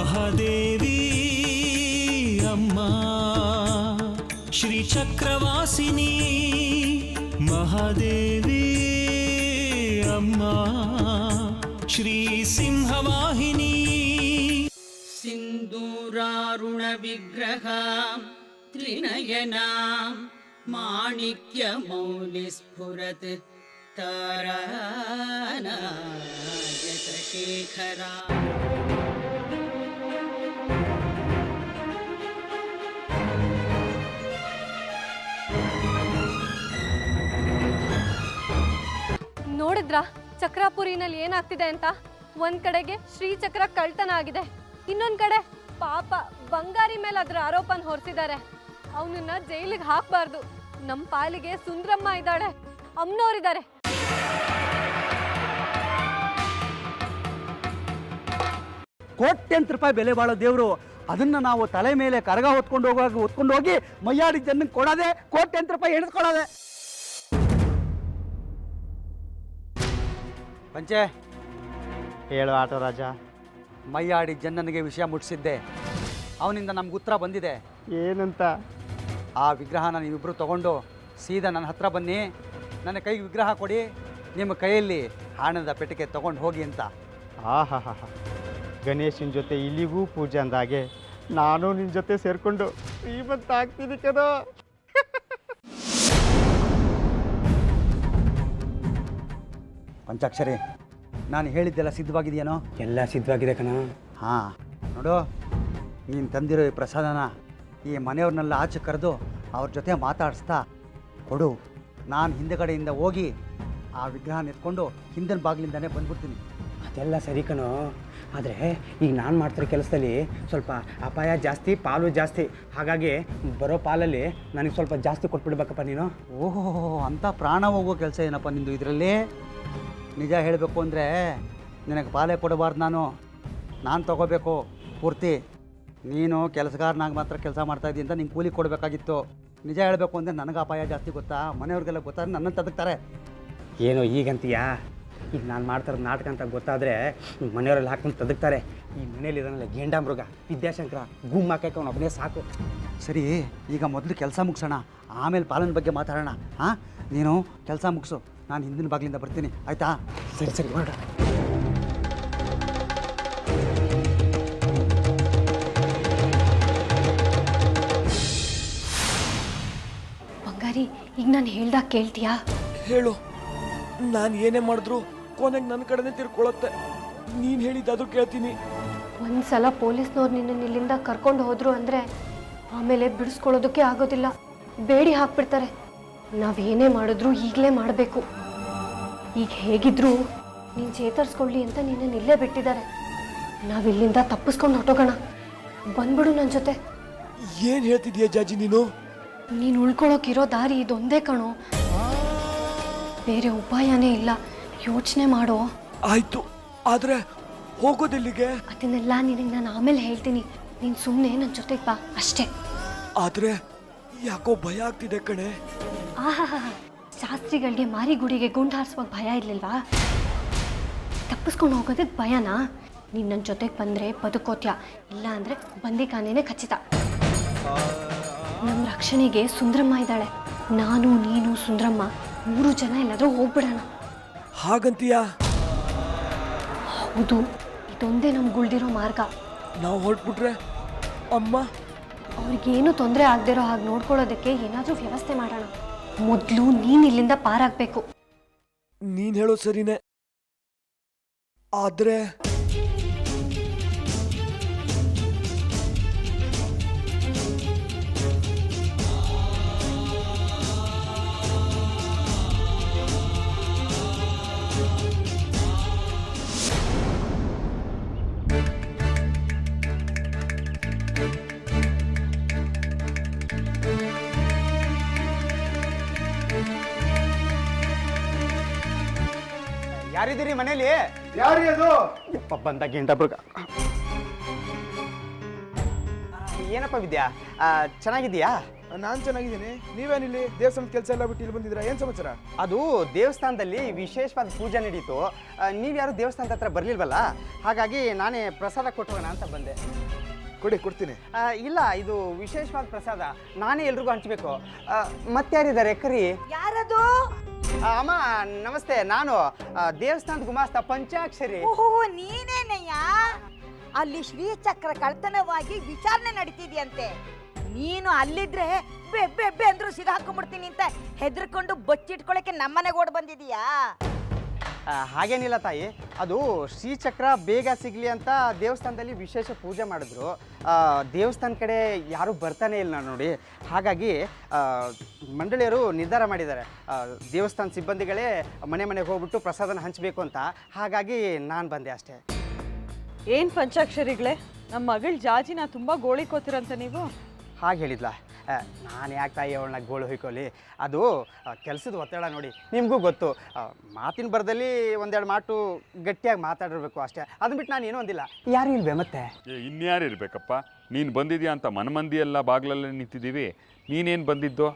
ಮಹಾದೇವಿ ಅಮ್ಮ ಶ್ರೀ ಚಕ್ರವಾಸಿನಿ ಮಹಾದೇವಿ ಅಮ್ಮ ಶ್ರೀ ಸಿಂಹವಾಹಿನಿ ಸಿಂಧೂರಾರುಣ ವಿಗ್ರಹ ತ್ರಿನಯನ ಮಾಣಿಕ್ಯ ಮೌಲಿ ಸ್ಫುರತ್ ತಾರಾನಾಯಕ ಶೇಖರ. ನೋಡಿದ್ರಾ ಚಕ್ರಾಪುರಿನಲ್ಲಿ ಏನಾಗ್ತಿದೆ ಅಂತ? ಒಂದ್ ಕಡೆಗೆ ಶ್ರೀಚಕ್ರ ಕಳ್ತನ ಆಗಿದೆ, ಇನ್ನೊಂದ್ ಕಡೆ ಪಾಪ ಬಂಗಾರಿ ಮೇಲೆ ಅದ್ರ ಆರೋಪನ ಹೊರಿಸಿದ್ದಾರೆ. ಅವನನ್ನ ಜೈಲಿಗೆ ಹಾಕ್ಬಾರ್ದು. ನಮ್ಮ ಪಾಲಿಗೆ ಸುಂದ್ರಮ್ಮ ಇದ್ದಾಳೆ, ಅಮ್ಮನವರಿದ್ದಾರೆ. ಕೋಟ್ಯಂತ ರೂಪಾಯಿ ಬೆಲೆ ಬಾಳೋ ದೇವರು, ಅದನ್ನ ನಾವು ತಲೆ ಮೇಲೆ ಕರಗ ಹೊತ್ಕೊಂಡು ಹೋಗಿ ಮೈಯಾಡಿ ಜನಕ್ಕೆ ಕೊಡೋದೆ, ಕೋಟ್ಯಂತ ರೂಪಾಯಿ ಎಣಿಸ್ಕೊಳ್ಳೋದೆ. ಪಂಚೆ ಹೇಳು ಆಟೋ ರಾಜ. ಮೈಯಾಡಿ ಜನನಿಗೆ ವಿಷಯ ಮುಟ್ಟಿಸಿದ್ದೆ, ಅವನಿಂದ ನಮ್ಗೆ ಉತ್ತರ ಬಂದಿದೆ. ಏನಂತ? ಆ ವಿಗ್ರಹನ ನೀವಿಬ್ಬರು ತಗೊಂಡು ಸೀದಾ ನನ್ನ ಹತ್ರ ಬನ್ನಿ, ನನ್ನ ಕೈಗೆ ವಿಗ್ರಹ ಕೊಡಿ, ನಿಮ್ಮ ಕೈಯಲ್ಲಿ ಹಣದ ಪೆಟ್ಟಿಗೆ ತಗೊಂಡು ಹೋಗಿ ಅಂತ. ಹಾ ಗಣೇಶನ ಜೊತೆ ಇಲ್ಲಿಗೂ ಪೂಜೆ ಅಂದಾಗೆ ನಾನು ನಿನ್ನ ಜೊತೆ ಸೇರಿಕೊಂಡು ಶ್ರೀಮಂತ ಆಗ್ತೀನಿ ಕಣೋ. ಪಂಚಾಕ್ಷರಿ, ನಾನು ಹೇಳಿದ್ದೆಲ್ಲ ಸಿದ್ಧವಾಗಿದೆಯೇನೋ? ಎಲ್ಲ ಸಿದ್ಧವಾಗಿದೆ ಕಣ. ಹಾಂ ನೋಡು, ನೀನು ತಂದಿರೋ ಈ ಪ್ರಸಾದನ ಈ ಮನೆಯವ್ರನ್ನೆಲ್ಲ ಆಚೆ ಕರೆದು ಅವ್ರ ಜೊತೆ ಮಾತಾಡಿಸ್ತಾ ಕೊಡು. ನಾನು ಹಿಂದೆಗಡೆಯಿಂದ ಹೋಗಿ ಆ ವಿಗ್ರಹನ ಎತ್ಕೊಂಡು ಹಿಂದಿನ ಬಾಗಿಲಿಂದನೇ ಬಂದ್ಬಿಡ್ತೀನಿ. ಅದೆಲ್ಲ ಸರಿ ಕಣೋ, ಆದರೆ ಈಗ ನಾನು ಮಾಡ್ತಿರೋ ಕೆಲಸದಲ್ಲಿ ಸ್ವಲ್ಪ ಅಪಾಯ ಜಾಸ್ತಿ, ಪಾಲು ಜಾಸ್ತಿ. ಹಾಗಾಗಿ ಬರೋ ಪಾಲಲ್ಲಿ ನನಗೆ ಸ್ವಲ್ಪ ಜಾಸ್ತಿ ಕೊಟ್ಬಿಡ್ಬೇಕಪ್ಪ ನೀನು. ಓಹೋ, ಅಂಥ ಪ್ರಾಣ ಹೋಗೋ ಕೆಲಸ ಏನಪ್ಪ ನಿಂದು ಇದರಲ್ಲಿ? ನಿಜ ಹೇಳಬೇಕು ಅಂದರೆ ನಿನಗೆ ಪಾಲೇ ಕೊಡಬಾರ್ದು, ನಾನು ತಗೋಬೇಕು ಪೂರ್ತಿ. ನೀನು ಕೆಲಸಗಾರನಾಗಿ ಮಾತ್ರ ಕೆಲಸ ಮಾಡ್ತಾಯಿದ್ದೀನಿ ಅಂತ ನಿಂಗೆ ಕೂಲಿ ಕೊಡಬೇಕಾಗಿತ್ತು. ನಿಜ ಹೇಳಬೇಕು ಅಂದರೆ ನನಗೆ ಅಪಾಯ ಜಾಸ್ತಿ ಗೊತ್ತಾ? ಮನೆಯವ್ರಿಗೆಲ್ಲ ಗೊತ್ತಾದ್ರೆ ನನ್ನನ್ನು ತದಕ್ತಾರೆ. ಏನೋ ಈಗಂತೀಯಾ? ಈಗ ನಾನು ಮಾಡ್ತಾರೋದು ನಾಟಕ ಅಂತ ಗೊತ್ತಾದರೆ ಮನೆಯವರೆಲ್ಲ ಹಾಕೊಂಡು ತದಕ್ತಾರೆ. ಈ ಮನೇಲಿ ಇದನ್ನೆಲ್ಲ ಗೇಂಡಾಮೃಗ ವಿದ್ಯಾಶಂಕರ ಗುಮ್ಮ ಹಾಕಕ್ಕೆ ಅವನು ಒಬ್ಬನೇ ಸಾಕು. ಸರಿ, ಈಗ ಮೊದಲು ಕೆಲಸ ಮುಗಿಸೋಣ, ಆಮೇಲೆ ಪಾಲನ ಬಗ್ಗೆ ಮಾತಾಡೋಣ. ಹಾಂ, ನೀನು ಕೆಲಸ ಮುಗಿಸು, ನಾನು ಹಿಂದಿನ ಬಾಗಿಲಿಂದ ಬರ್ತೀನಿ, ಆಯಿತಾ? ಸರಿ ಹೊರಡ. ಬಂಗಾರಿ, ಈಗ ನಾನು ಹೇಳ್ದಾಗ ಕೇಳ್ತೀಯಾ? ಹೇಳು. ನಾನು ಏನೇ ಮಾಡಿದ್ರು ಕೊನೆಗೆ ನನ್ನ ಕಡೆನೇ ತಿರ್ಕೊಳ್ಳುತ್ತೆ. ನೀನು ಹೇಳಿದ್ದಾದ್ರೂ ಕೇಳ್ತೀನಿ. ಒಂದ್ಸಲ ಪೊಲೀಸ್ನವ್ರು ನಿನ್ನ ಇಲ್ಲಿಂದ ಕರ್ಕೊಂಡು ಹೋದ್ರು ಅಂದರೆ ಆಮೇಲೆ ಬಿಡಿಸ್ಕೊಳ್ಳೋದಕ್ಕೆ ಆಗೋದಿಲ್ಲ, ಬೇಡಿ ಹಾಕ್ಬಿಡ್ತಾರೆ. ನಾವೇನೇ ಮಾಡಿದ್ರು ಈಗಲೇ ಮಾಡಬೇಕು. ಈಗ ಹೇಗಿದ್ರು ನೀನು ಚೇತರಿಸ್ಕೊಳ್ಳಿ ಅಂತ ನಿನ್ನನ್ನು ಇಲ್ಲೇ ಬಿಟ್ಟಿದ್ದಾರೆ. ನಾವಿಲ್ಲಿಂದ ತಪ್ಪಿಸ್ಕೊಂಡು ಹೊಟ್ಟೋಗೋಣ, ಬಂದ್ಬಿಡು ನನ್ನ ಜೊತೆ. ಏನು ಹೇಳ್ತಿದ್ಯಾ ಜಾಜಿ ನೀನು? ನೀನು ಉಳ್ಕೊಳ್ಳೋಕಿರೋ ದಾರಿ ಇದೊಂದೇ ಕಣೋ, ಬೇರೆ ಉಪಾಯನೇ ಇಲ್ಲ. ಯೋಚನೆ ಮಾಡೋ. ಆಯ್ತು, ಆದ್ರೆ ಹೋಗೋದೆಲ್ಲಿಗೆ? ಅದನ್ನೆಲ್ಲ ನಿನಗೆ ನಾನು ಆಮೇಲೆ ಹೇಳ್ತೀನಿ. ನೀನು ಸುಮ್ಮನೆ ನನ್ನ ಜೊತೆಗೆ ಬಾ ಅಷ್ಟೇ. ಆದ್ರೆ ಯಾಕೋ ಭಯ ಆಗ್ತಿದೆ ಕಣೆ. ಆಹಾ, ಶಾಸ್ತ್ರಿಗಳಿಗೆ ಮಾರಿಗುಡಿಗೆ ಗುಂಡು ಹಾರಿಸುವಾಗ ಭಯ ಇರ್ಲಿಲ್ವಾ? ತಪ್ಪಿಸ್ಕೊಂಡು ಹೋಗೋದಕ್ಕೆ ಭಯನಾ? ನೀನು ನನ್ನ ಜೊತೆಗೆ ಬಂದರೆ ಬದುಕೋತ್ಯ, ಇಲ್ಲ ಅಂದರೆ ಬಂದಿಖಾನೇನೆ ಖಚಿತ. ನಮ್ಮ ರಕ್ಷಣೆಗೆ ಸುಂದ್ರಮ್ಮ ಇದ್ದಾಳೆ. ನಾನು, ನೀನು, ಸುಂದ್ರಮ್ಮ 3 ಜನ ಎಲ್ಲಾದರೂ ಹೋಗ್ಬಿಡೋಣ. ಹಾಗಂತೀಯಾ? ಹೌದು, ಇದೊಂದೇ ನಮ್ಗೆ ಉಳಿದಿರೋ ಮಾರ್ಗ. ನಾವು ಹೊರಟ್ಬಿಟ್ರೆ ಅಮ್ಮ? ಅವ್ರಿಗೇನು ತೊಂದರೆ ಆಗದಿರೋ ಹಾಗೆ ನೋಡ್ಕೊಳ್ಳೋದಕ್ಕೆ ಏನಾದರೂ ವ್ಯವಸ್ಥೆ ಮಾಡೋಣ. ಮೊದಲು ನೀನು ಇಲ್ಲಿಂದ ಪಾರಾಗಬೇಕು. ನೀನು ಹೇಳೋ ಸರಿನೇ, ಆದ್ರೆ ಯಾರಿದ್ದೀರಿ ಮನೇಲಿ? ಯಾರಿ ಅದು? ಬಂದ ಗೇಂಡಾಮೃಗ. ಏನಪ್ಪ ವಿದ್ಯಾ, ಚೆನ್ನಾಗಿದ್ದೀಯಾ? ನಾನು ಚೆನ್ನಾಗಿದ್ದೀನಿ. ನೀವೇನಿಲ್ಲಿ ದೇವಸ್ಥಾನದ ಕೆಲಸ ಎಲ್ಲ ಬಿಟ್ಟು ಇಲ್ಲಿ ಬಂದಿದ್ದೀರಾ? ಏನು ಸಮಾಚಾರ? ಅದು ದೇವಸ್ಥಾನದಲ್ಲಿ ವಿಶೇಷವಾದ ಪೂಜೆ ನಡೀತು. ನೀವು ಯಾರು ದೇವಸ್ಥಾನದ ಹತ್ರ ಬರಲಿಲ್ವಲ್ಲ, ಹಾಗಾಗಿ ನಾನೇ ಪ್ರಸಾದ ಕೊಟ್ಟೋಗೋಣ ಅಂತ ಬಂದೆ. ಕೊಡ್ತೀನಿ. ಇಲ್ಲ, ಇದು ವಿಶೇಷವಾದ ಪ್ರಸಾದ, ನಾನೇ ಎಲ್ರಿಗೂ ಹಂಚಬೇಕು. ಮತ್ತಾರಿದ್ದಾರೆ ಕರಿ? ಯಾರದು? ಅಮ್ಮ ನಮಸ್ತೆ, ನಾನು ದೇವಸ್ಥಾನದ ಗುಮಾಸ್ತ ಪಂಚಾಕ್ಷರಿ. ಓಹೋ, ನೀನೇನಯ್ಯ? ಅಲ್ಲಿ ಶ್ರೀಚಕ್ರ ಕಳ್ತನವಾಗಿ ವಿಚಾರಣೆ ನಡೀತಿದ್ಯಂತೆ. ನೀನು ಅಲ್ಲಿದ್ರೆ ಬೆಬ್ಬೆ ಅಂದ್ರೂ ಸಿಗಾಕೊಂಡ್ಬಿಡ್ತೀನಿ ಅಂತ ಹೆದರ್ಕೊಂಡು ಬಚ್ಚಿಟ್ಕೊಳಕ್ಕೆ ನಮ್ಮನೆಗೆ ಓಡ್ ಬಂದಿದೀಯಾ? ಹಾಗೇನಿಲ್ಲ ತಾಯಿ, ಅದು ಶ್ರೀಚಕ್ರ ಬೇಗ ಸಿಗಲಿ ಅಂತ ದೇವಸ್ಥಾನದಲ್ಲಿ ವಿಶೇಷ ಪೂಜೆ ಮಾಡಿದ್ರು. ದೇವಸ್ಥಾನ ಕಡೆ ಯಾರೂ ಬರ್ತಾನೆ ಇಲ್ಲ ನೋಡಿ, ಹಾಗಾಗಿ ಮಂಡಳಿಯರು ನಿರ್ಧಾರ ಮಾಡಿದ್ದಾರೆ ದೇವಸ್ಥಾನ ಸಿಬ್ಬಂದಿಗಳೇ ಮನೆ ಮನೆಗೆ ಹೋಗ್ಬಿಟ್ಟು ಪ್ರಸಾದನ ಹಂಚಬೇಕು ಅಂತ. ಹಾಗಾಗಿ ನಾನು ಬಂದೆ ಅಷ್ಟೇ. ಏನು ಪಂಚಾಕ್ಷರಿಗಳೇ, ನಮ್ಮ ಮಗಳು ಜಾಜಿನ ತುಂಬ ಗೋಳಿಕೋತಿರಂತ ನೀವು? ಹಾಗೆ ಹೇಳಿದ್ಲ? ನಾನು ಯಾಕೆ ತಾಯಿ ಅವಳನ್ನ ಗೋಳು ಹೊಯ್ಕೊಳ್ಳಿ, ಅದು ಕೆಲಸದ ಒತ್ತಡ ನೋಡಿ, ನಿಮಗೂ ಗೊತ್ತು. ಮಾತಿನ ಬರದಲ್ಲಿ ಒಂದೆರಡು ಮಾತು ಗಟ್ಟಿಯಾಗಿ ಮಾತಾಡಿರ್ಬೇಕು ಅಷ್ಟೇ, ಅದನ್ನ ಬಿಟ್ಟು ನಾನು ಏನೂ ಅಂದಿಲ್ಲ. ಯಾರು ಇಲ್ವೇ ಮತ್ತೆ? ಇನ್ಯಾರು ಇರಬೇಕಪ್ಪ, ನೀನು ಬಂದಿದ್ಯಾ ಅಂತ ಮನಮಂದಿ ಎಲ್ಲ ಬಾಗಿಲಲ್ಲೇ ನಿಂತಿದ್ದೀವಿ. ನೀನೇನು ಬಂದಿದ್ದು?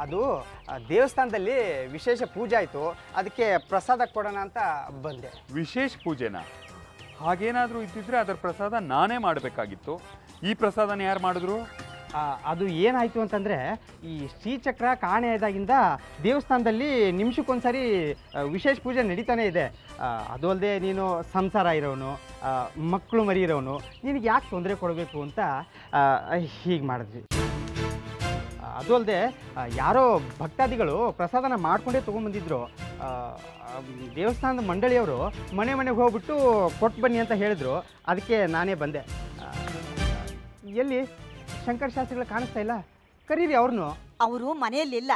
ಅದು ದೇವಸ್ಥಾನದಲ್ಲಿ ವಿಶೇಷ ಪೂಜೆ ಆಯಿತು, ಅದಕ್ಕೆ ಪ್ರಸಾದ ಕೊಡೋಣ ಅಂತ ಬಂದೆ. ವಿಶೇಷ ಪೂಜೆನಾ? ಹಾಗೇನಾದರೂ ಇದ್ದಿದ್ರೆ ಅದರ ಪ್ರಸಾದ ನಾನೇ ಮಾಡಬೇಕಾಗಿತ್ತು. ಈ ಪ್ರಸಾದನ ಯಾರು ಮಾಡಿದ್ರು? ಅದು ಏನಾಯಿತು ಅಂತಂದರೆ, ಈ ಶ್ರೀಚಕ್ರ ಕಾಣೆ ಆದಾಗಿಂದ ದೇವಸ್ಥಾನದಲ್ಲಿ ನಿಮಿಷಕ್ಕೊಂದ್ಸರಿ ವಿಶೇಷ ಪೂಜೆ ನಡೀತಾನೆ ಇದೆ. ಅದು ಅಲ್ಲದೆ ನೀನು ಸಂಸಾರ ಇರೋನು, ಮಕ್ಕಳು ಮರಿ ಇರೋನು, ನಿನಗೆ ಯಾಕೆ ತೊಂದರೆ ಕೊಡಬೇಕು ಅಂತ ಹೀಗೆ ಮಾಡಿದ್ವಿ. ಅದು ಅಲ್ಲದೆ ಯಾರೋ ಭಕ್ತಾದಿಗಳು ಪ್ರಸಾದನ ಮಾಡಿಕೊಂಡೇ ತೊಗೊಂಬಂದಿದ್ರು. ದೇವಸ್ಥಾನದ ಮಂಡಳಿಯವರು ಮನೆ ಮನೆಗೆ ಹೋಗ್ಬಿಟ್ಟು ಕೊಟ್ಟು ಬನ್ನಿ ಅಂತ ಹೇಳಿದ್ರು, ಅದಕ್ಕೆ ನಾನೇ ಬಂದೆ. ಎಲ್ಲಿ ಶಂಕರ ಶಾಸ್ತ್ರಿಗಳು ಕಾಣಿಸ್ತಾ ಇಲ್ಲ? ಕರೀರಿ ಅವ್ರನ್ನು. ಅವರು ಮನೆಯಲ್ಲಿಲ್ಲ.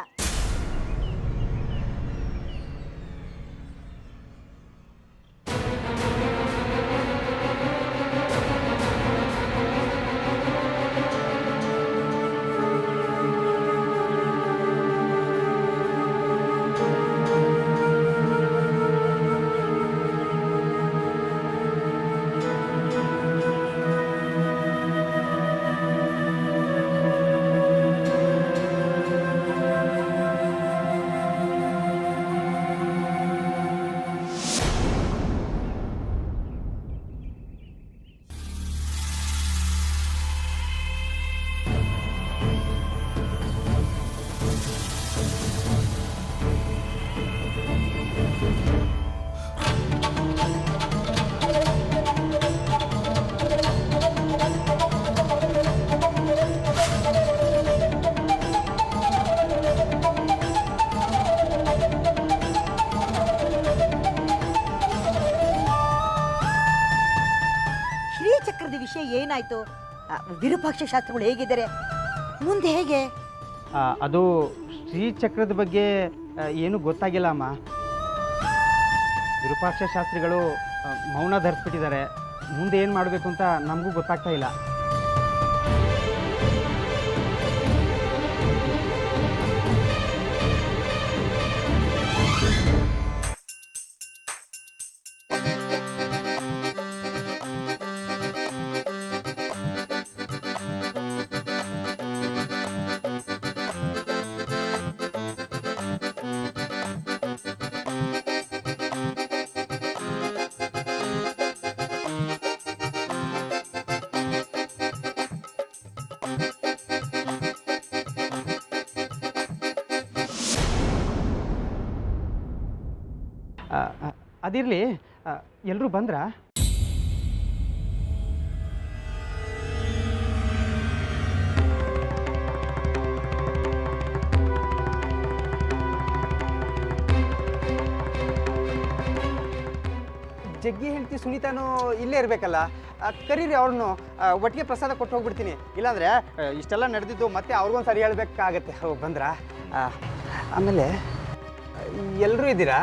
ವಿಷಯ ಏನಾಯ್ತು? ವಿರೂಪಾಕ್ಷ ಶಾಸ್ತ್ರಿಗಳು ಹೇಗಿದ್ದಾರೆ? ಮುಂದೆ ಹೇಗೆ? ಅದು ಶ್ರೀಚಕ್ರದ ಬಗ್ಗೆ ಏನೂ ಗೊತ್ತಾಗಿಲ್ಲ ಅಮ್ಮ. ವಿರೂಪಾಕ್ಷ ಶಾಸ್ತ್ರಿಗಳು ಮೌನ ಧರಿಸ್ಬಿಟ್ಟಿದ್ದಾರೆ. ಮುಂದೆ ಏನು ಮಾಡಬೇಕು ಅಂತ ನಮಗೂ ಗೊತ್ತಾಗ್ತಾ ಇಲ್ಲ. ಅದಿರಲಿ, ಎಲ್ಲರೂ ಬಂದ್ರಾ? ಜಗ್ಗಿ ಹೆಂಡತಿ ಸುನೀತಾನು ಇಲ್ಲೇ ಇರಬೇಕಲ್ಲ, ಕರೀರಿ ಅವ್ರನ್ನು. ಒಟ್ಟಿಗೆ ಪ್ರಸಾದ ಕೊಟ್ಟು ಹೋಗ್ಬಿಡ್ತೀನಿ. ಇಲ್ಲಾಂದರೆ ಇಷ್ಟೆಲ್ಲ ನಡೆದಿದ್ದು ಮತ್ತೆ ಅವ್ರಿಗೊಂದು ಸರಿ ಹೇಳ್ಬೇಕಾಗತ್ತೆ. ಬಂದ್ರಾ? ಆಮೇಲೆ ಎಲ್ಲರೂ ಇದ್ದೀರಾ?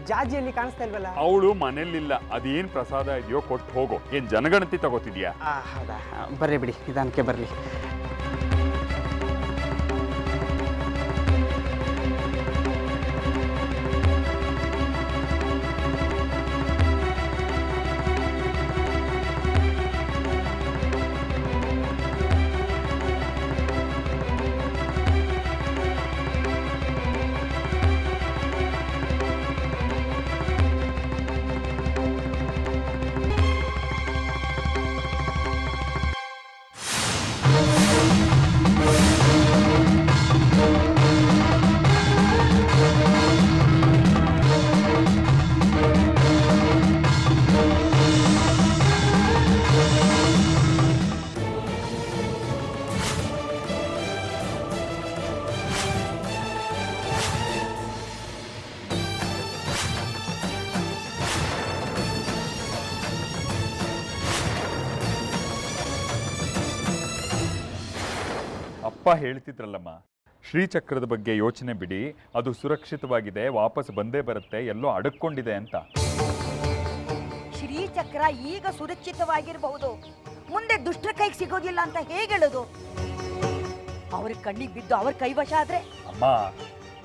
ಜಾಜಿಯಲ್ಲಿ ಕಾಣಿಸ್ತಾ ಇಲ್ವಲ್ಲ? ಅವಳು ಮನೇಲಿಲ್ಲ. ಅದೇನು ಪ್ರಸಾದ ಇದೆಯೋ ಕೊಟ್ಟು ಹೋಗೋ. ಏನು ಜನಗಣತಿ ತಗೋತಿದ್ಯಾ? ಹೌದಾ, ಬರ್ರಿ ಬಿಡಿ, ನಿಧಾನಕ್ಕೆ ಬರಲಿ. ಅಪ್ಪ ಹೇಳ್ತಿದ್ರಲ್ಲಮ್ಮ, ಶ್ರೀಚಕ್ರದ ಬಗ್ಗೆ ಯೋಚನೆ ಬಿಡಿ, ಅದು ಸುರಕ್ಷಿತವಾಗಿದೆ, ವಾಪಸ್ ಬಂದೇ ಬರುತ್ತೆ, ಎಲ್ಲೋ ಅಡಕ್ಕೊಂಡಿದೆ ಅಂತ. ಶ್ರೀಚಕ್ರ ಈಗ ಸುರಕ್ಷಿತವಾಗಿರಬಹುದು, ಮುಂದೆ ದುಷ್ಟರ ಕೈಗೆ ಸಿಗೋದಿಲ್ಲ ಅಂತ ಹೇಗೆ ಹೇಳೋದು? ಅವ್ರ ಕಣ್ಣಿಗೆ ಬಿದ್ದು ಅವ್ರ ಕೈವಶ ಆದ್ರೆ? ಅಮ್ಮ,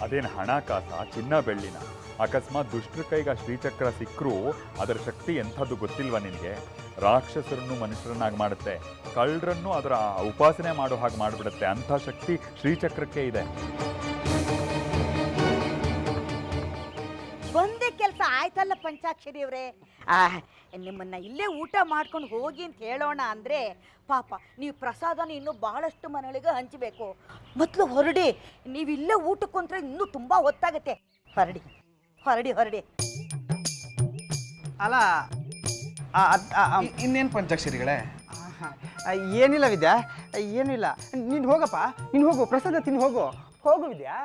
ಅದೇನು ಹಣಕಾಸ, ಚಿನ್ನ ಬೆಳ್ಳಿನ? ಅಕಸ್ಮಾತ್ ದುಷ್ಟರ ಕೈಗೆ ಆ ಶ್ರೀಚಕ್ರ ಸಿಕ್ಕರೂ ಅದರ ಶಕ್ತಿ ಎಂಥದ್ದು ಗೊತ್ತಿಲ್ವಾ ನಿನಗೆ? ರಾಕ್ಷಸರನ್ನು ಮನುಷ್ಯರನ್ನಾಗಿ ಮಾಡುತ್ತೆ, ಕಳ್ಳರನ್ನು ಅದರ ಉಪಾಸನೆ ಮಾಡೋ ಹಾಗೆ ಮಾಡಿಬಿಡುತ್ತೆ. ಅಂಥ ಶಕ್ತಿ ಶ್ರೀಚಕ್ರಕ್ಕೆ ಇದೆ. ಒಂದೇ ಕೆಲಸ ಆಯ್ತಲ್ಲ ಪಂಚಾಕ್ಷರಿ ಅವರೇ, ನಿಮ್ಮನ್ನ ಇಲ್ಲೇ ಊಟ ಮಾಡ್ಕೊಂಡು ಹೋಗಿ ಅಂತ ಹೇಳೋಣ ಅಂದ್ರೆ ಪಾಪ ನೀವು ಪ್ರಸಾದನ ಇನ್ನೂ ಬಹಳಷ್ಟು ಮನೆಗಳಿಗೆ ಹಂಚಬೇಕು. ಮೊದಲು ಹೊರಡಿ, ನೀವು ಇಲ್ಲೇ ಊಟಕ್ಕೆ ಕುಂತ್ರೆ ಇನ್ನೂ ತುಂಬಾ ಹೊತ್ತಾಗತ್ತೆ. ಹೊರಡಿ ಹೊರಡಿ ಹೊರಡಿ. ಅಲ್ಲ ಇನ್ನೇನು ಪಂಚಾಕ್ಷರಿಗಳೇ? ಏನಿಲ್ಲ ವಿದ್ಯಾ, ಏನಿಲ್ಲ. ನೀನು ಹೋಗಪ್ಪ, ನೀನು ಹೋಗು, ಪ್ರಸಾದ ತಿನ್ನು ಹೋಗು. ಹೋಗು ವಿದ್ಯಾ.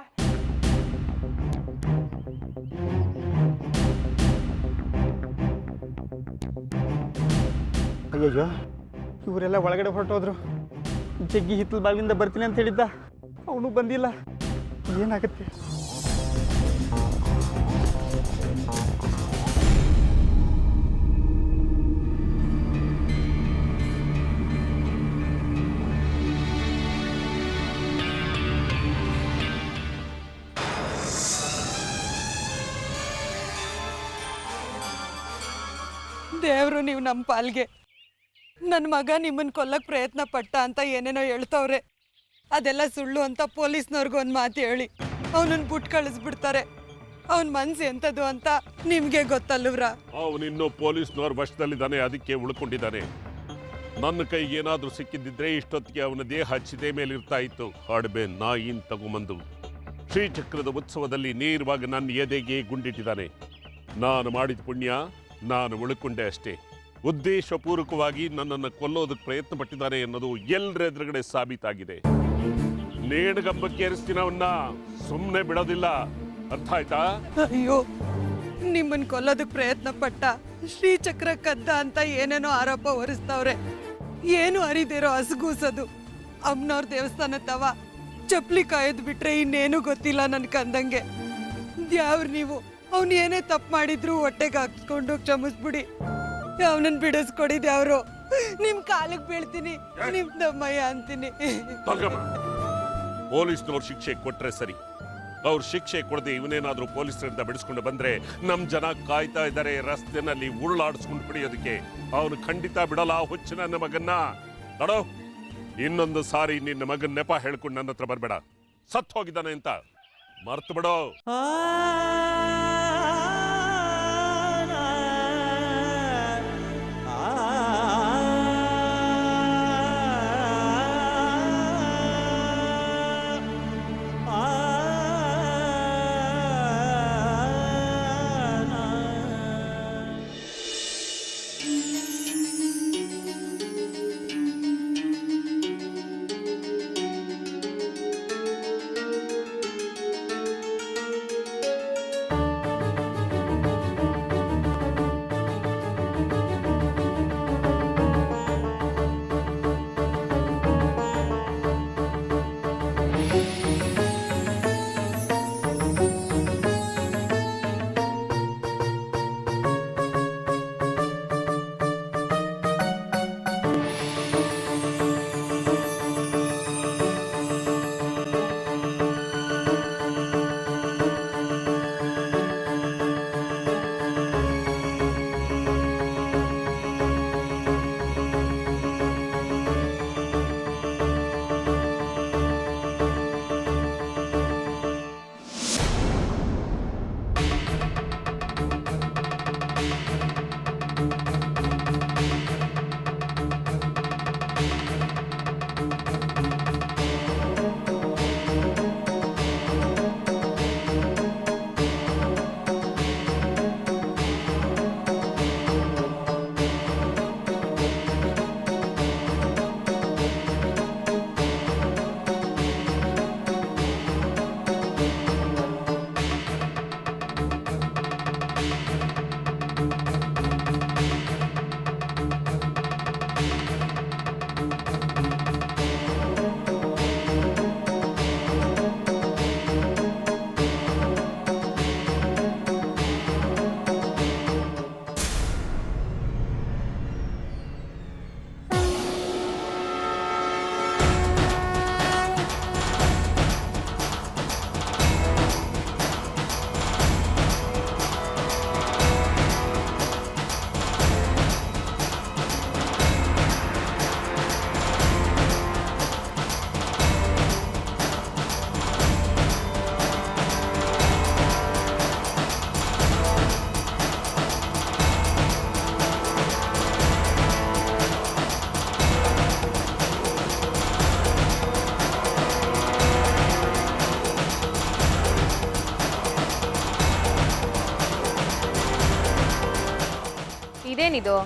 ಅಯ್ಯಯ್ಯೋ, ಇವರೆಲ್ಲ ಒಳಗಡೆ ಹೊರಟೋದ್ರು. ಜಗ್ಗಿ ಹಿತ್ತಲ ಬಾಗಿಲಿಂದ ಬರ್ತೀನಿ ಅಂತ ಹೇಳಿದ್ದ, ಅವನು ಬಂದಿಲ್ಲ. ಏನಾಗುತ್ತೆ? ದೇವರು ನೀವು ನಮ್ಮ ಪಾಲ್ಗೆ, ನನ್ನ ಮಗ ನಿಮ್ಮನ್ನು ಕೊಲ್ಲಕ್ಕೆ ಪ್ರಯತ್ನ ಪಟ್ಟ ಅಂತ ಏನೇನೋ ಹೇಳ್ತವ್ರೆ. ಅದೆಲ್ಲ ಸುಳ್ಳು ಅಂತ ಪೊಲೀಸ್ನವ್ರಿಗೆ ಒಂದು ಮಾತು ಹೇಳಿ ಅವನನ್ನು ಬಿಟ್ಟು ಕಳಿಸ್ಬಿಡ್ತಾರೆ. ಅವನ ಮನ್ಸು ಎಂಥದ್ದು ಅಂತ ನಿಮಗೆ ಗೊತ್ತಲ್ಲವ್ರ? ಅವನಿನ್ನೂ ಪೊಲೀಸ್ನವ್ರ ವಶದಲ್ಲಿದ್ದಾನೆ, ಅದಕ್ಕೆ ಉಳ್ಕೊಂಡಿದ್ದಾನೆ. ನನ್ನ ಕೈಗೆ ಏನಾದರೂ ಸಿಕ್ಕಿದ್ದಿದ್ರೆ ಇಷ್ಟೊತ್ತಿಗೆ ಅವನ ದೇಹ ಚಿತೆ ಮೇಲೆ ಇರ್ತಾ ಇತ್ತು. ಅಡ್ಬೆ ನಾಯಿನ್ ತಗೊಂಬಂದು ಶ್ರೀಚಕ್ರದ ಉತ್ಸವದಲ್ಲಿ ನೇರವಾಗಿ ನನ್ನ ಎದೆಗೆ ಗುಂಡಿಟ್ಟಿದ್ದಾನೆ. ನಾನು ಮಾಡಿದ ಪುಣ್ಯ, ನಾನು ಉಳ್ಕೊಂಡೆ ಅಷ್ಟೇ. ಉದ್ದೇಶಪೂರ್ವಕವಾಗಿ ನನ್ನನ್ನು ಕೊಲ್ಲೋದಕ್ಕೆ ಪ್ರಯತ್ನ ಪಟ್ಟಿದ್ದಾನೆ ಅನ್ನೋದು ಎಲ್ಲರ ಎದುರುಗಡೆ ಸಾಬೀತಾಗಿದೆ. ನೇಣಗಂಬಕ್ಕೆ ಏರಿಸ್ತೀನವನ್ನ ಸುಮ್ಮನೆ ಬಿಡೋದಿಲ್ಲ, ಅರ್ಥ ಆಯ್ತಾ? ಅಯ್ಯೋ, ನಿಮ್ಮನ್ನು ಕೊಲ್ಲೋದಕ್ಕೆ ಪ್ರಯತ್ನ ಪಟ್ಟ, ಶ್ರೀಚಕ್ರ ಕದ್ದ ಅಂತ ಏನೇನೋ ಆರೋಪ ಹೊರಿಸ್ತವ್ರೆ. ಏನು ಅರಿದಿರೋ ಹಸಗೂಸದು. ಅಮ್ಮನವ್ರ ದೇವಸ್ಥಾನ ತವ ಚಪ್ಪಲಿ ಕಾಯೋದು ಬಿಟ್ರೆ ಇನ್ನೇನು ಗೊತ್ತಿಲ್ಲ ನನ್ ಕಂದಂಗೆ. ದ್ಯಾವ್ರು ನೀವು, ಅವ್ನು ಏನೇ ತಪ್ಪು ಮಾಡಿದ್ರು ಹೊಟ್ಟೆಗೆ ಹಾಕ್ಸ್ಕೊಂಡು ಕ್ಷಮಿಸ್ಬಿಡಿ. ಅವನನ್ನ ಬಿಡಿಸ್ಕೊಡಿದ್ದೆ ಅವರು. ನಿಮ್ ಕಾಲಿಗೆ ಬೀಳ್ತೀನಿ, ನಿಮ್ ತಮ್ಮಯ್ಯ ಅಂತೀನಿ. ಪೊಲೀಸ್ನವ್ರು ಶಿಕ್ಷೆ ಕೊಟ್ರೆ ಸರಿ. ಅವ್ರು ಶಿಕ್ಷೆ ಕೊಡದೆ ಇವನೇನಾದ್ರೂ ಪೊಲೀಸರಿಂದ ಬಿಡಿಸ್ಕೊಂಡು ಬಂದ್ರೆ ನಮ್ ಜನ ಕಾಯ್ತಾ ಇದ್ದಾರೆ ರಸ್ತೆನಲ್ಲಿ ಉರುಳಾಡಿಸ್ಕೊಂಡು ಬಿಡಿಯೋದಕ್ಕೆ. ಅವನು ಖಂಡಿತ ಬಿಡಲ್ಲ ಹುಚ್ಚು ನನ್ನ ಮಗನ್ನ. ನೋಡೋ, ಇನ್ನೊಂದು ಸಾರಿ ನಿನ್ನ ಮಗನ ನೆಪ ಹೇಳ್ಕೊಂಡು ನನ್ನ ಹತ್ರ ಬರ್ಬೇಡ. ಸತ್ತು ಹೋಗಿದ್ದಾನೆ ಅಂತ ಮರ್ತು ಬಿಡೋ. ಏನಿದು?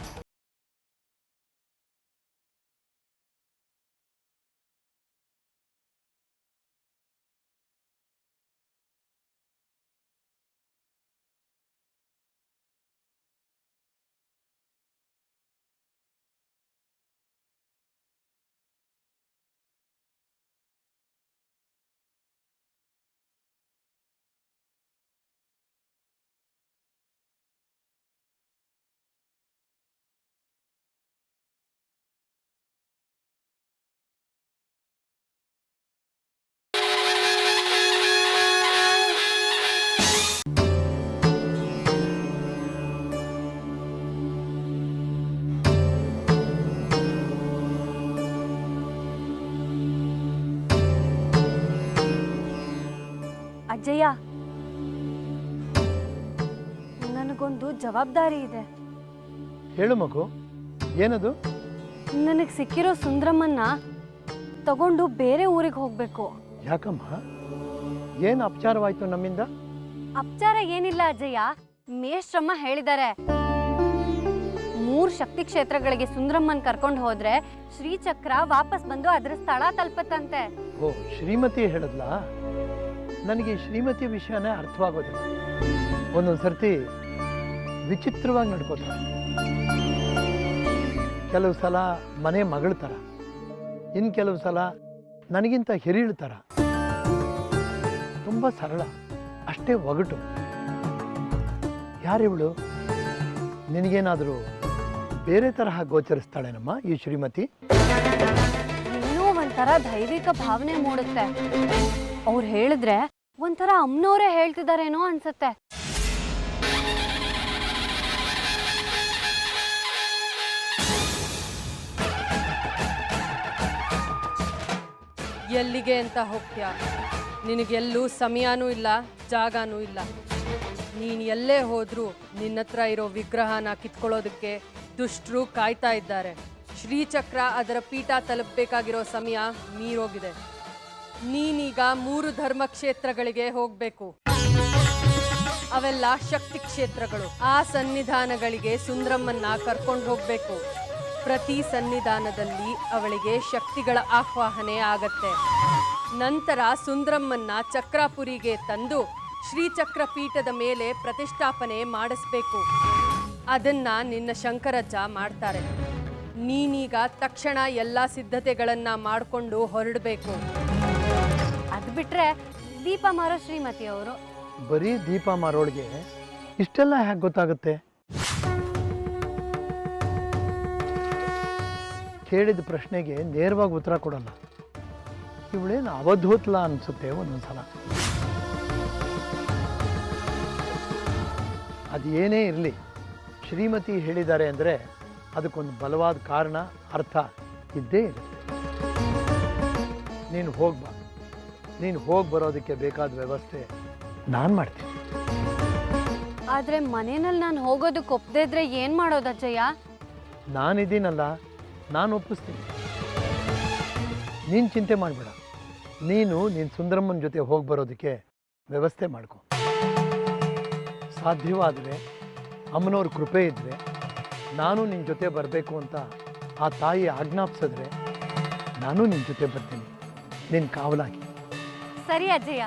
ಅಜ್ಜಯ್ಯ, ನನಗೊಂದು ಜವಾಬ್ದಾರಿ ಇದೆ. ಹೇಳು ಮಗು, ಏನದು? ನನಗೆ ಸಿಕ್ಕಿರೋ ಸುಂದ್ರಮ್ಮನ್ನ ತಗೊಂಡು ಬೇರೆ ಊರಿಗೆ ಹೋಗ್ಬೇಕು. ಯಾಕಮ್ಮ, ಏನು ಅಪಚಾರವಾಯ್ತು ನಮ್ಮಿಂದ? ಅಪಚಾರ ಏನಿಲ್ಲ ಅಜ್ಜಯ್ಯ, ಮೇಷ್ಟ್ರಮ್ಮ ಹೇಳಿದ್ದಾರೆ 3 ಶಕ್ತಿ ಕ್ಷೇತ್ರಗಳಿಗೆ ಸುಂದ್ರಮ್ಮನ್ ಕರ್ಕೊಂಡು ಹೋದ್ರೆ ಶ್ರೀಚಕ್ರ ವಾಪಸ್ ಬಂದು ಅದರ ಸ್ಥಳ ತಲುಪತ್ತಂತೆ. ಓ, ಶ್ರೀಮತಿ ಹೇಳಿದ್ಲಾ? ನನಗೆ ಶ್ರೀಮತಿ ವಿಷಯನೇ ಅರ್ಥವಾಗೋದಿಲ್ಲ. ಒಂದೊಂದು ಸರ್ತಿ ವಿಚಿತ್ರವಾಗಿ ನಡ್ಕೋತಾರೆ. ಕೆಲವು ಸಲ ಮನೆ ಮಗಳ ಥರ, ಇನ್ನು ಕೆಲವು ಸಲ ನನಗಿಂತ ಹಿರಿಯಳ ಥರ. ತುಂಬ ಸರಳ, ಅಷ್ಟೇ ಒಗಟು. ಯಾರಿವಳು? ನಿನಗೇನಾದರೂ ಬೇರೆ ತರಹ ಗೋಚರಿಸ್ತಾಳೇನಮ್ಮ ಈ ಶ್ರೀಮತಿ? ಇನ್ನೂ ಒಂಥರ ದೈವಿಕ ಭಾವನೆ ಮೂಡುತ್ತೆ. ಅವ್ರು ಹೇಳಿದ್ರೆ ಒಂಥರ ಅಮ್ಮನವರೇ ಹೇಳ್ತಿದಾರೇನೋ ಅನ್ಸತ್ತೆ. ಎಲ್ಲಿಗೆ ಅಂತ ಹೋಗ್ತೀಯ? ನಿನಗೆಲ್ಲೂ ಸಮಯನೂ ಇಲ್ಲ, ಜಾಗನೂ ಇಲ್ಲ. ನೀನು ಎಲ್ಲೇ ಹೋದ್ರೂ ನಿನ್ನತ್ರ ಇರೋ ವಿಗ್ರಹನ ಕಿತ್ಕೊಳ್ಳೋದಕ್ಕೆ ದುಷ್ಟರು ಕಾಯ್ತಾ ಇದ್ದಾರೆ. ಶ್ರೀಚಕ್ರ ಅದರ ಪೀಠ ತಲುಪಬೇಕಾಗಿರೋ ಸಮಯ ಮೀರೋಗಿದೆ. ನೀನೀಗ 3 ಧರ್ಮಕ್ಷೇತ್ರಗಳಿಗೆ ಹೋಗಬೇಕು. ಅವೆಲ್ಲ ಶಕ್ತಿ ಕ್ಷೇತ್ರಗಳು. ಆ ಸನ್ನಿಧಾನಗಳಿಗೆ ಸುಂದ್ರಮ್ಮನ್ನ ಕರ್ಕೊಂಡು ಹೋಗಬೇಕು. ಪ್ರತಿ ಸನ್ನಿಧಾನದಲ್ಲಿ ಅವಳಿಗೆ ಶಕ್ತಿಗಳ ಆಹ್ವಾಹನೆ ಆಗತ್ತೆ. ನಂತರ ಸುಂದ್ರಮ್ಮನ್ನ ಚಕ್ರಾಪುರಿಗೆ ತಂದು ಶ್ರೀಚಕ್ರ ಪೀಠದ ಮೇಲೆ ಪ್ರತಿಷ್ಠಾಪನೆ ಮಾಡಿಸ್ಬೇಕು. ಅದನ್ನ ನಿನ್ನ ಶಂಕರಜ್ಜ ಮಾಡ್ತಾರೆ. ನೀನೀಗ ತಕ್ಷಣ ಎಲ್ಲ ಸಿದ್ಧತೆಗಳನ್ನ ಮಾಡಿಕೊಂಡು ಹೊರಡಬೇಕು. ಅದು ಬಿಟ್ರೆ ದೀಪ ಮಾರೋ ಶ್ರೀಮತಿ ಅವರು. ಬರೀ ದೀಪ ಮಾರೋಳಿಗೆ ಇಷ್ಟೆಲ್ಲ ಹೇಗೆ ಗೊತ್ತಾಗುತ್ತೆ? ಕೇಳಿದ ಪ್ರಶ್ನೆಗೆ ನೇರವಾಗಿ ಉತ್ತರ ಕೊಡಲ್ಲ. ಇವಳೇನು ಅವಧೂತ್ಲ ಅನಿಸುತ್ತೆ ಒಂದೊಂದ್ಸಲ. ಅದು ಏನೇ ಇರಲಿ, ಶ್ರೀಮತಿ ಹೇಳಿದ್ದಾರೆ ಅಂದರೆ ಅದಕ್ಕೊಂದು ಬಲವಾದ ಕಾರಣ, ಅರ್ಥ ಇದ್ದೇ ಇರುತ್ತೆ. ನೀನು ಹೋಗ್ಬಾ. ನೀನು ಹೋಗಿ ಬರೋದಕ್ಕೆ ಬೇಕಾದ ವ್ಯವಸ್ಥೆ ನಾನು ಮಾಡ್ತೀನಿ. ಆದ್ರೆ ಮನೆಯಲ್ಲಿ ನಾನು ಹೋಗೋದಕ್ಕೆ ಒಪ್ಪದೇ ಇದ್ರೆ ಏನ್ ಮಾಡೋದು ಅಜ್ಜಯ್ಯ? ನಾನಿದ್ದೀನಲ್ಲ, ನಾನು ಒಪ್ಪಿಸ್ತೀನಿ. ನೀನು ಚಿಂತೆ ಮಾಡಬೇಡ. ನೀನು ನಿನ್ನ ಸುಂದರಮ್ಮನ ಜೊತೆ ಹೋಗಿ ಬರೋದಕ್ಕೆ ವ್ಯವಸ್ಥೆ ಮಾಡ್ಕೊ. ಸಾಧ್ಯವಾದರೆ ಅಮ್ಮನವ್ರ ಕೃಪೆ ಇದ್ದರೆ ನಾನು ನಿನ್ನ ಜೊತೆ ಬರಬೇಕು ಅಂತ ಆ ತಾಯಿ ಆಜ್ಞಾಪಿಸಿದ್ರೆ ನಾನು ನಿನ್ನ ಜೊತೆ ಬರ್ತೀನಿ, ನಿನ್ನ ಕಾವಲಾಗಿ. ಸರಿ ಅಜ್ಜಯ್ಯ.